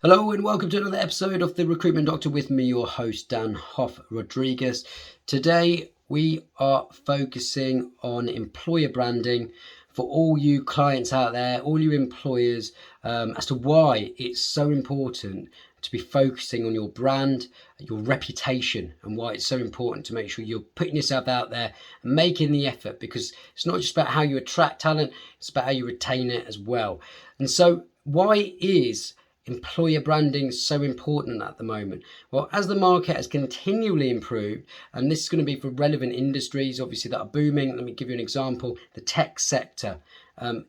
Hello and welcome to another episode of The Recruitment Doctor with me, your host, Dan Hoff Rodriguez. Today we are focusing on employer branding for all you clients out there, all you employers, as to why it's so important to be focusing on your brand, your reputation, and why it's so important to make sure you're putting yourself out there and making the effort, because it's not just about how you attract talent, it's about how you retain it as well. And so why is employer branding so important at the moment? Well, as the market has continually improved, and this is going to be for relevant industries obviously that are booming. Let me give you an example: the tech sector.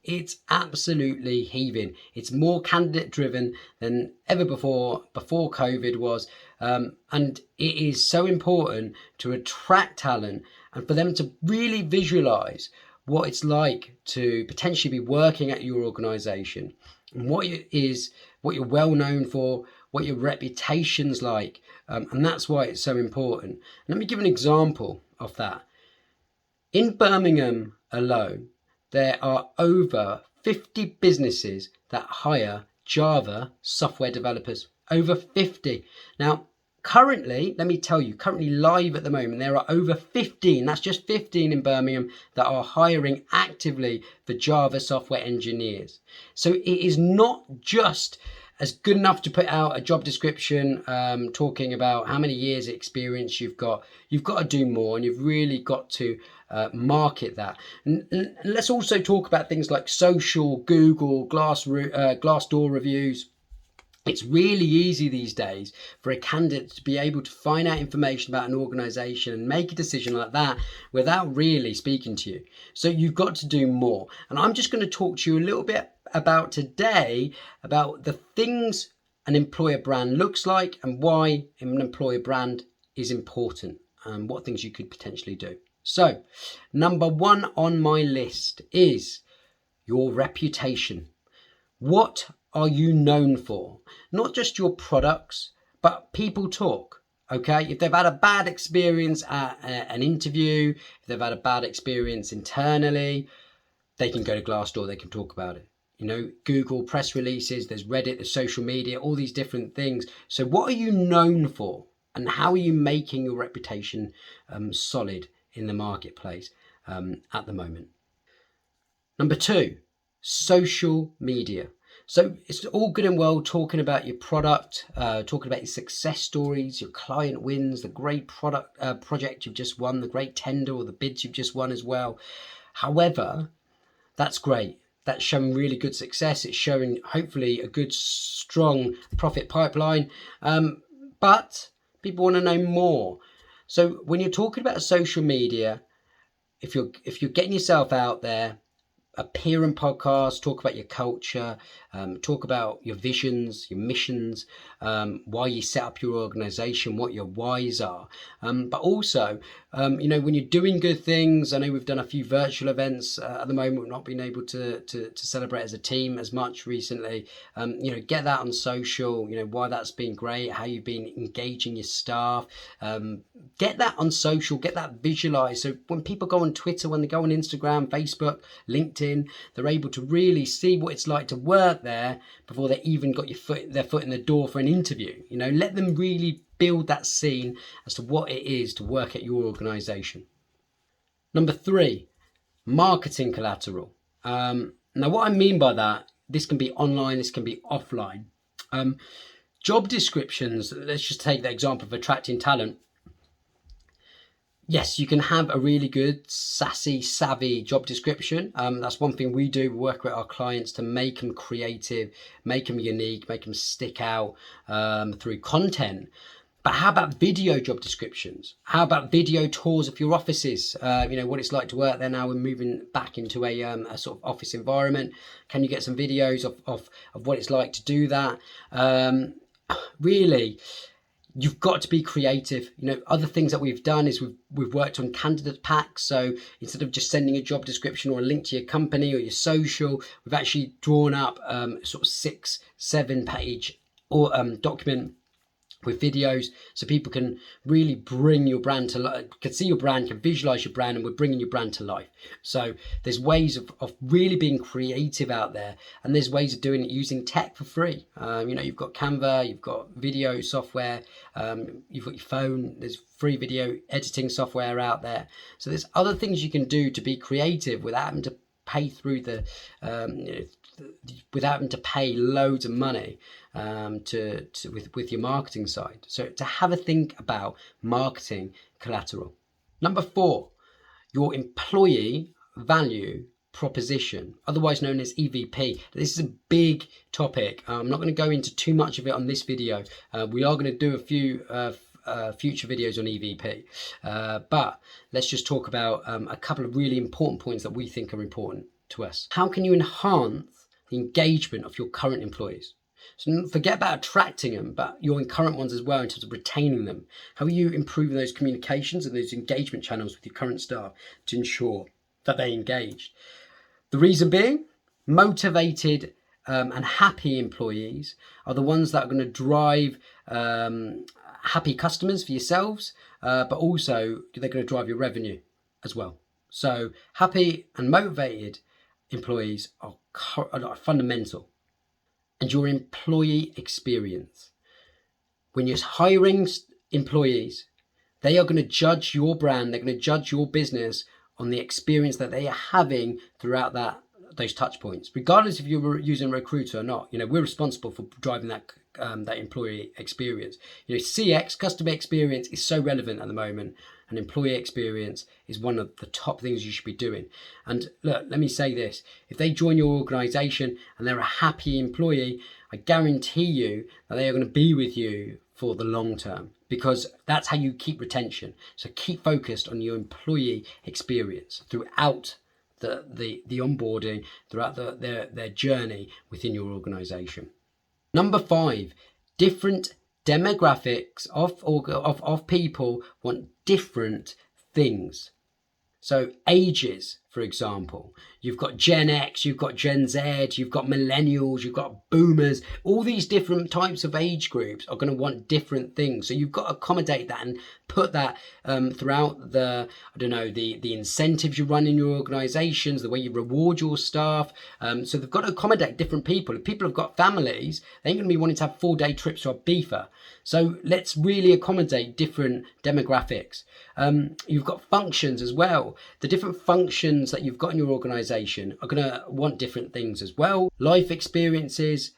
It's absolutely heaving. It's more candidate driven than ever before COVID was, and it is so important to attract talent and for them to really visualize what it's like to potentially be working at your organization, and what you're well known for, what your reputation's like, and that's why it's so important. Let me give an example of that. In Birmingham alone, there are over 50 businesses that hire Java software developers. Over 50. Now, currently, let me tell you, currently live at the moment, there are over 15, that's just 15 in Birmingham, that are hiring actively for Java software engineers. So it is not just as good enough to put out a job description talking about how many years experience you've got. You've got to do more, and you've really got to market that. And let's also talk about things like social, Google, Glassdoor reviews. It's really easy these days for a candidate to be able to find out information about an organization and make a decision like that without really speaking to you. So you've got to do more. And I'm just going to talk to you a little bit about today about the things an employer brand looks like and why an employer brand is important, and what things you could potentially do. So, number one on my list is your reputation. What are you known for? Not just your products, but people talk. Okay, if they've had a bad experience at an interview, if they've had a bad experience internally, they can go to Glassdoor, they can talk about it. Google press releases, there's Reddit, there's social media, all these different things. So what are you known for, and how are you making your reputation solid in the marketplace at the moment? Number two, social media. So it's all good and well talking about your product, talking about your success stories, your client wins, the great project you've just won, the great tender or the bids you've just won as well. However, that's great. That's showing really good success. It's showing hopefully a good, strong profit pipeline. But people want to know more. So when you're talking about social media, if you're getting yourself out there, appear in podcasts, talk about your culture, talk about your visions, your missions, why you set up your organization, what your whys are. But also, when you're doing good things, I know we've done a few virtual events at the moment. We've not been able to celebrate as a team as much recently. Get that on social, why that's been great, how you've been engaging your staff. Get that on social, get that visualized. So when people go on Twitter, when they go on Instagram, Facebook, LinkedIn, they're able to really see what it's like to work there before they even got their foot in the door for an interview. Let them really build that scene as to what it is to work at your organization. Number three, marketing collateral. Now, what I mean by that, this can be online, this can be offline. Job descriptions, let's just take the example of attracting talent. Yes, you can have a really good, savvy job description. That's one thing we do. We work with our clients to make them creative, make them unique, make them stick out through content. But how about video job descriptions? How about video tours of your offices? What it's like to work there now. We're moving back into a sort of office environment. Can you get some videos of what it's like to do that? Really, you've got to be creative. Other things that we've done is we've worked on candidate packs. So instead of just sending a job description or a link to your company or your social, we've actually drawn up sort of 6-7 page or document with videos, so people can really bring your brand to life, can see your brand, can visualize your brand, and we're bringing your brand to life. So there's ways of really being creative out there, and there's ways of doing it using tech for free. You've got Canva, you've got video software, you've got your phone, there's free video editing software out there. So there's other things you can do to be creative without having to pay through without having to pay loads of money with your marketing side. So to have a think about marketing collateral. Number 4, your employee value proposition, otherwise known as EVP. This is a big topic. I'm not going to go into too much of it on this video. We are going to do a few future videos on EVP, but let's just talk about a couple of really important points that we think are important to us. How can you enhance the engagement of your current employees? So forget about attracting them, but your current ones as well, in terms of retaining them. How are you improving those communications and those engagement channels with your current staff to ensure that they're engaged? The reason being, motivated and happy employees are the ones that are going to drive happy customers for yourselves, but also they're going to drive your revenue as well. So happy and motivated employees are fundamental. And your employee experience. When you're hiring employees, they are going to judge your brand, they're going to judge your business on the experience that they are having throughout those touch points, regardless if you're using a recruiter or not. We're responsible for driving that employee experience. CX, customer experience, is so relevant at the moment, and employee experience is one of the top things you should be doing. And look, let me say this: if they join your organization and they're a happy employee, I guarantee you that they are going to be with you for the long term, because that's how you keep retention. So keep focused on your employee experience throughout the onboarding, throughout their journey within your organization. Number 5, different demographics of people want different things. So ages, for example, you've got Gen X, you've got Gen Z, you've got millennials, you've got boomers. All these different types of age groups are going to want different things. So you've got to accommodate that and put that throughout the incentives you run in your organizations, the way you reward your staff. So they've got to accommodate different people. If people have got families, they ain't going to be wanting to have 4-day trips to Ibiza. So let's really accommodate different demographics. You've got functions as well. The different functions that you've got in your organization are going to want different things as well. Life experiences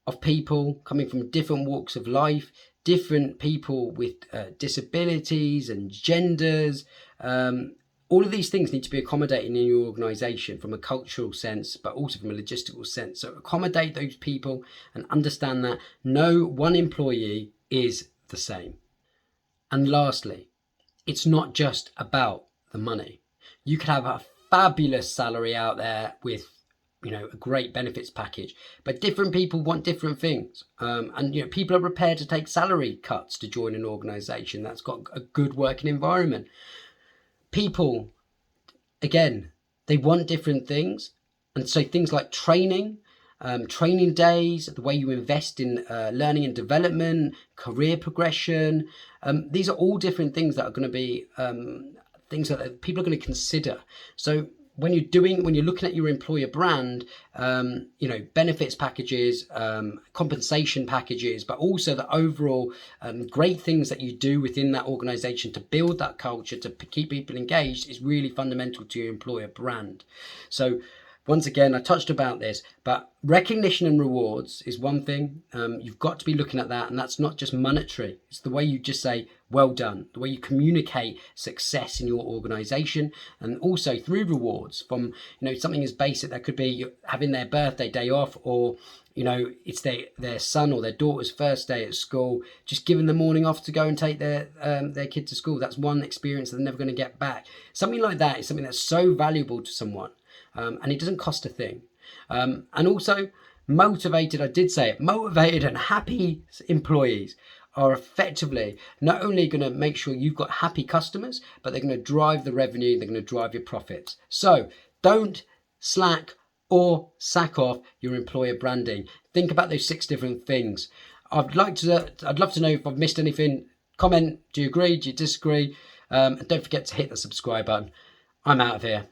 of people coming from different walks of life, different people with disabilities and genders. All of these things need to be accommodated in your organization from a cultural sense, but also from a logistical sense. So accommodate those people and understand that no one employee is the same. And lastly, it's not just about the money. You could have a fabulous salary out there with a great benefits package, but different people want different things. And people are prepared to take salary cuts to join an organization that's got a good working environment. People, again, they want different things. And so things like training days, the way you invest in learning and development, career progression, these are all different things that are going to be things that people are going to consider. So when you're looking at your employer brand, benefits packages, compensation packages, but also the overall great things that you do within that organization to build that culture, to keep people engaged, is really fundamental to your employer brand. So once again, I touched about this, but recognition and rewards is one thing. You've got to be looking at that, and that's not just monetary. It's the way you just say, well done, the way you communicate success in your organization, and also through rewards from, something as basic that could be having their birthday day off, or, it's their son or their daughter's first day at school, just giving the morning off to go and take their kid to school. That's one experience that they're never going to get back. Something like that is something that's so valuable to someone. And it doesn't cost a thing. And also motivated and happy employees are effectively not only going to make sure you've got happy customers, but they're going to drive the revenue, they're going to drive your profits. So don't slack or sack off your employer branding. Think about those 6 different things. I'd love to know if I've missed anything. Comment, do you agree, do you disagree? And don't forget to hit the subscribe button. I'm out of here.